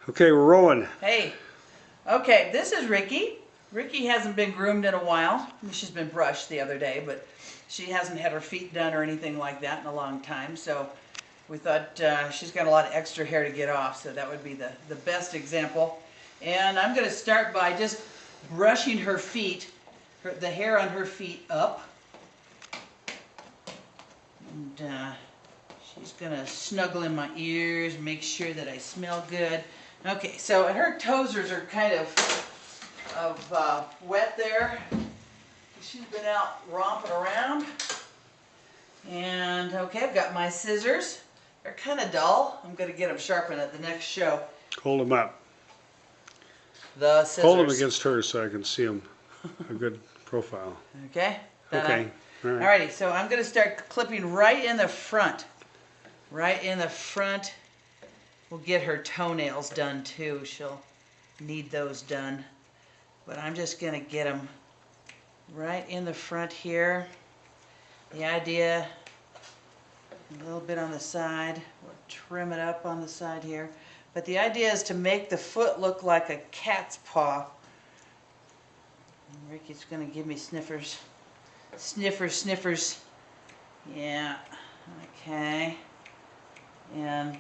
Okay, we're rolling. Hey. Okay, this is Ricky. Ricky hasn't been groomed in a while. She's been brushed the other day, but she hasn't had her feet done or anything like that in a long time. So we thought she's got a lot of extra hair to get off, so that would be the best example. And I'm going to start by just brushing her feet, the hair on her feet up. And she's going to snuggle in my ears, make sure that I smell good. Okay, so her toesers are kind of wet there. She's been out romping around. And okay, I've got my scissors. They're kind of dull. I'm going to get them sharpened at the next show. Hold them up. The scissors. Hold them against her so I can see them. A good profile. Okay. Okay. All right. Alrighty, so I'm going to start clipping right in the front. Right in the front. We'll get her toenails done too. She'll need those done. But I'm just going to get them right in the front here. The idea, a little bit on the side. We'll trim it up on the side here. But the idea is to make the foot look like a cat's paw. And Ricky's going to give me sniffers. Sniffers, sniffers. Yeah. Okay. And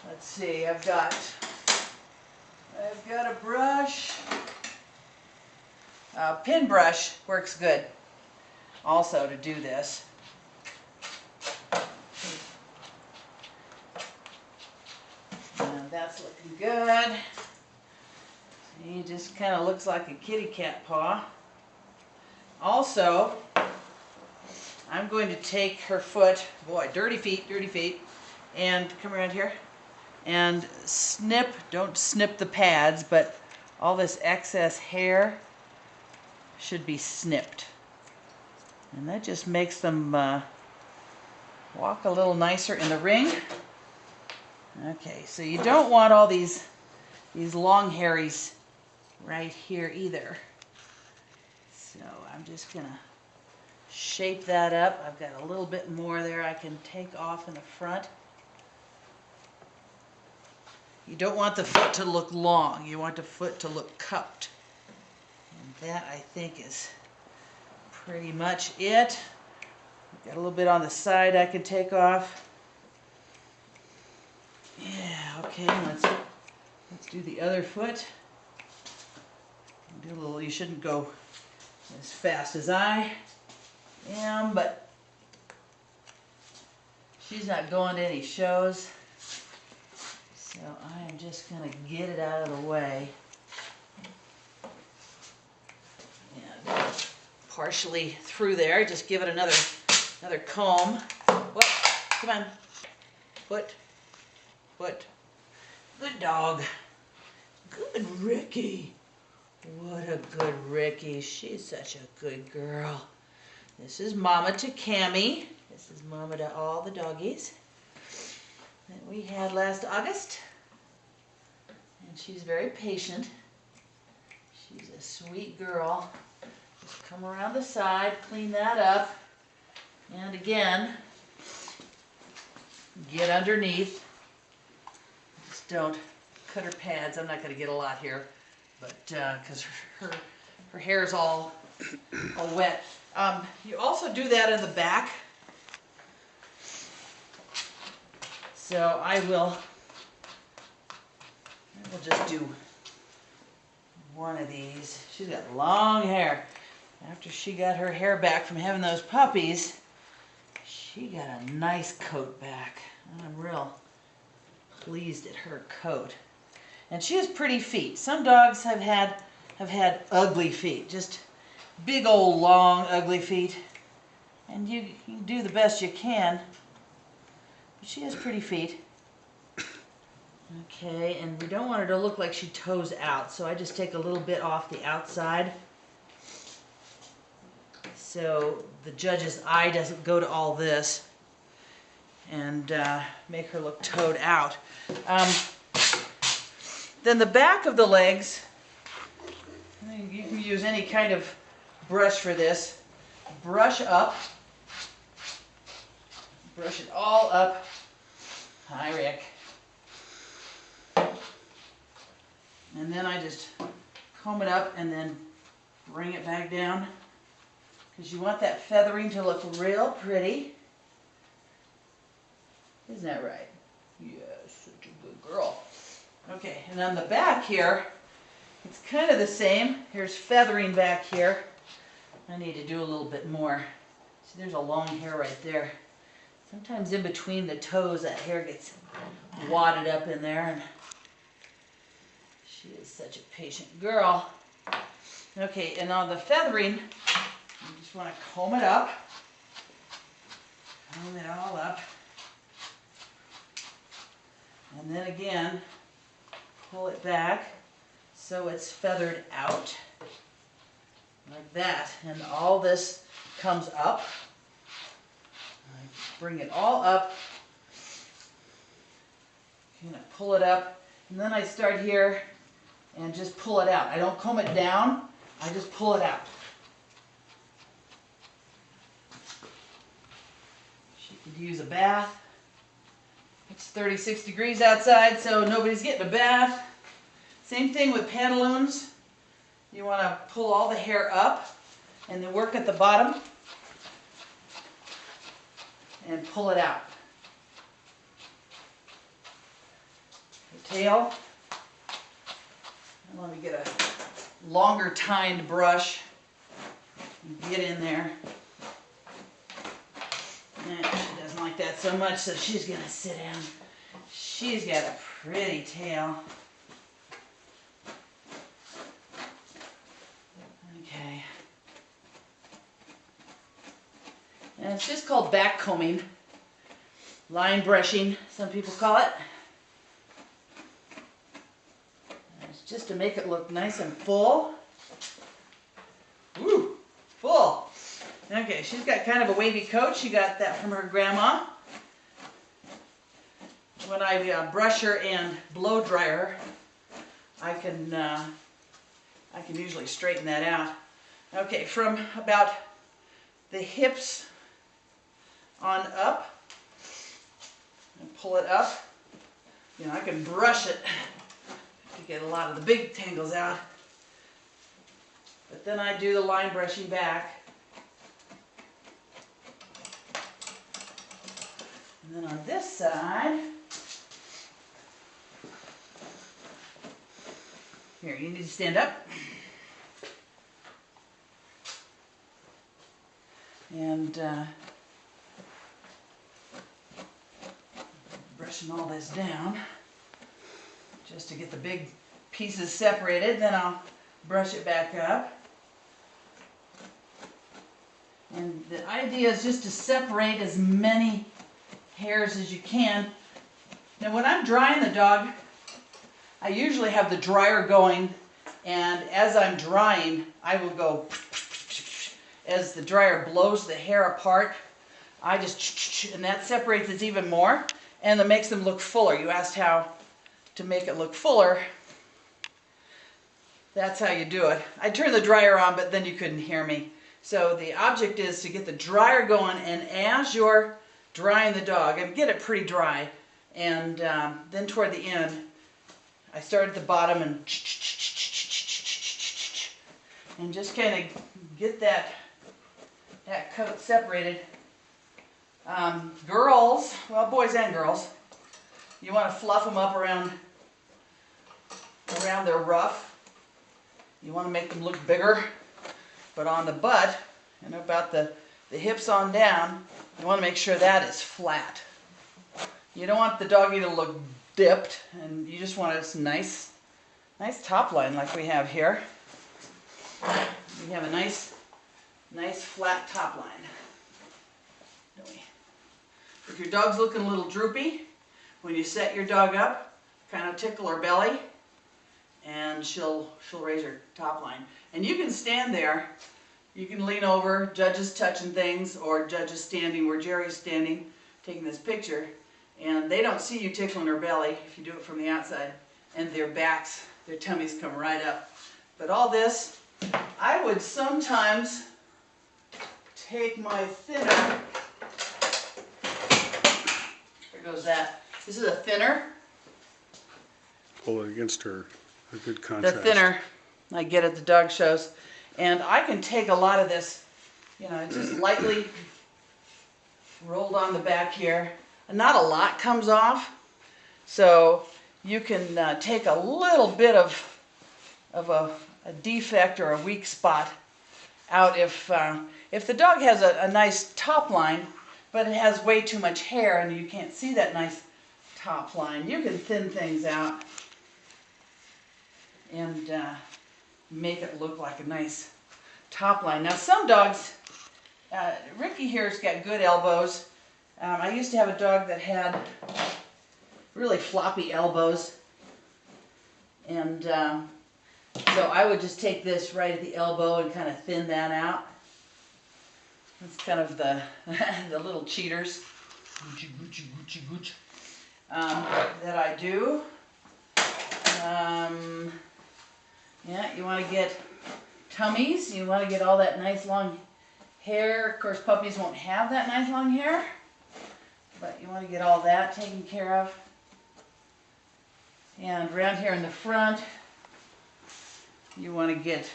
let's see, I've got a brush. Pin brush works good also to do this. And that's looking good. See, just kind of looks like a kitty cat paw. Also, I'm going to take her foot, boy, dirty feet, and come around here and snip, don't snip the pads, but all this excess hair should be snipped. And that just makes them walk a little nicer in the ring. Okay, so you don't want all these long hairies right here either. So I'm just gonna shape that up. I've got a little bit more there I can take off in the front. You don't want the foot to look long. You want the foot to look cupped. And that, I think, is pretty much it. Got a little bit on the side I can take off. Yeah, okay, let's do the other foot. Do a little, you shouldn't go as fast as I am, but she's not going to any shows, so I am just going to get it out of the way. And partially through there, just give it another comb. What? Come on. Foot. Foot. Good dog. Good Ricky. What a good Ricky. She's such a good girl. This is Mama to Cammie. This is Mama to all the doggies that we had last August. And she's very patient. She's a sweet girl. Just come around the side, clean that up. And again, get underneath. Just don't cut her pads. I'm not going to get a lot here, but because her hair is all wet. You also do that in the back. So I will just do one of these. She's got long hair. After she got her hair back from having those puppies, she got a nice coat back. I'm real pleased at her coat. And she has pretty feet. Some dogs have had ugly feet, just big old long ugly feet. And you do the best you can. But she has pretty feet. Okay, and we don't want her to look like she toes out, so I just take a little bit off the outside so the judge's eye doesn't go to all this and make her look toed out. Then the back of the legs, you can use any kind of brush for this. Brush up. Brush it all up. Hi, Rick. And then I just comb it up and then bring it back down. Because you want that feathering to look real pretty. Isn't that right? Yes, such a good girl. Okay, and on the back here, it's kind of the same. Here's feathering back here. I need to do a little bit more. See, there's a long hair right there. Sometimes in between the toes, that hair gets wadded up in there. And she is such a patient girl. Okay, and on the feathering, you just want to comb it up. Comb it all up. And then again, pull it back so it's feathered out. Like that. And all this comes up. I bring it all up. Kind of pull it up. And then I start here and just pull it out. I don't comb it down. I just pull it out. She could use a bath. It's 36 degrees outside, so nobody's getting a bath. Same thing with pantaloons. You want to pull all the hair up and then work at the bottom and pull it out. The tail. And let me get a longer tined brush and get in there. And she doesn't like that so much, so she's going to sit down. She's got a pretty tail. Okay. And it's just called back combing. Line brushing, some people call it. And it's just to make it look nice and full. Woo! Full! Okay, she's got kind of a wavy coat. She got that from her grandma. When I brush her and blow dry her, I can usually straighten that out. Okay, from about the hips on up, and pull it up. You know, I can brush it to get a lot of the big tangles out. But then I do the line brushing back. And then on this side, here, you need to stand up. And brushing all this down just to get the big pieces separated. Then I'll brush it back up. And the idea is just to separate as many hairs as you can. Now when I'm drying the dog, I usually have the dryer going, and as I'm drying, I will go, as the dryer blows the hair apart, I just, and that separates it even more, and it makes them look fuller. You asked how to make it look fuller. That's how you do it. I turned the dryer on, but then you couldn't hear me. So the object is to get the dryer going, and as you're drying the dog, and get it pretty dry, and then toward the end, I start at the bottom and just kind of get that coat separated. Girls, well, boys and girls, you want to fluff them up around their ruff. You want to make them look bigger, but on the butt and about the hips on down, you want to make sure that is flat. You don't want the doggy to look dipped, and you just want a nice top line like we have here. We have a nice flat top line, don't we? If your dog's looking a little droopy, when you set your dog up, kind of tickle her belly, and she'll raise her top line. And you can stand there. You can lean over. Judge is touching things, or Judge is standing where Jerry's standing, taking this picture. And they don't see you tickling her belly if you do it from the outside. And their backs, their tummies come right up. But all this, I would sometimes take my thinner. There goes that. This is a thinner. Pull it against her A good the contrast. thinner I get at the dog shows. And I can take a lot of this, you know, just lightly rolled on the back here. And not a lot comes off, so you can take a little bit of a defect or a weak spot out if the dog has a nice top line, but it has way too much hair and you can't see that nice top line. You can thin things out and make it look like a nice top line. Now some dogs, Ricky here's got good elbows. I used to have a dog that had really floppy elbows, and so I would just take this right at the elbow and kind of thin that out. That's kind of the the little cheaters that I do. Yeah, you want to get tummies. You want to get all that nice long hair. Of course, puppies won't have that nice long hair, but you want to get all that taken care of. And around here in the front, you want to get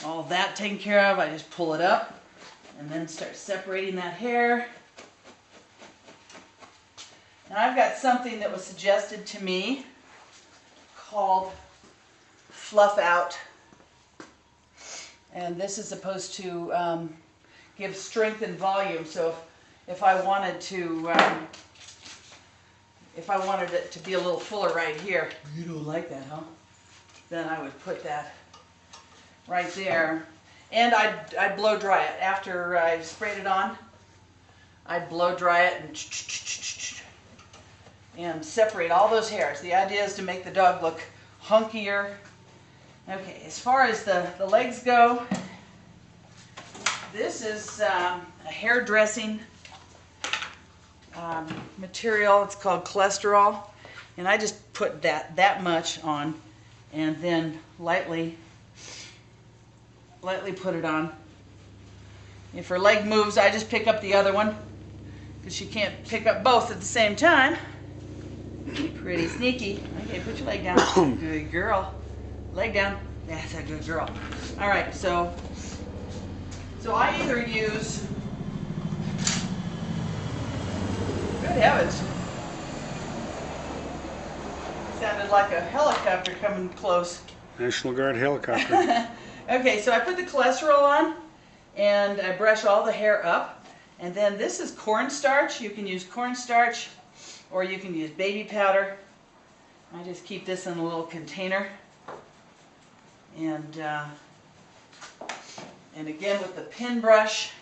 all that taken care of. I just pull it up and then start separating that hair. Now I've got something that was suggested to me called Fluff Out. And this is supposed to give strength and volume. So if I wanted it to be a little fuller right here, you don't like that, huh? Then I would put that right there. And I'd blow dry it. After I sprayed it on, I'd blow dry it and separate all those hairs. The idea is to make the dog look hunkier. Okay, as far as the legs go, this is a hair dressing material. It's called cholesterol, and I just put that much on, and then lightly put it on. If her leg moves, I just pick up the other one, because she can't pick up both at the same time. Pretty sneaky. Okay, put your leg down. Good girl. Leg down. That's a good girl. All right, so I either use, good heavens, sounded like a helicopter coming close. National Guard helicopter. Okay, so I put the cholesterol on and I brush all the hair up, and then this is cornstarch. You can use cornstarch or you can use baby powder. I just keep this in a little container. And again with the pin brush,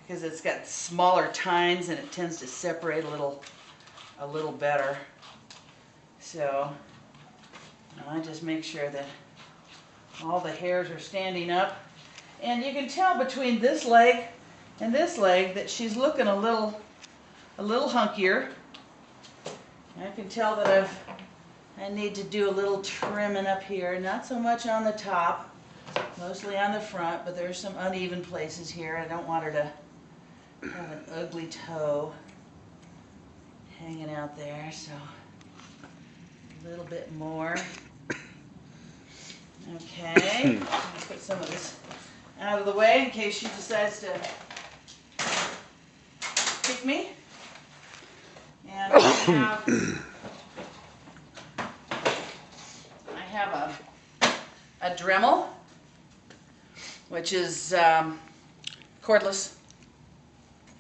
because it's got smaller tines and it tends to separate a little better. So I just make sure that all the hairs are standing up. And you can tell between this leg and this leg that she's looking a little hunkier. I can tell that I need to do a little trimming up here, not so much on the top, mostly on the front, but there's some uneven places here. I don't want her to have an ugly toe hanging out there, so a little bit more. Okay, I'll put some of this out of the way in case she decides to kick me. And I have a Dremel, which is cordless.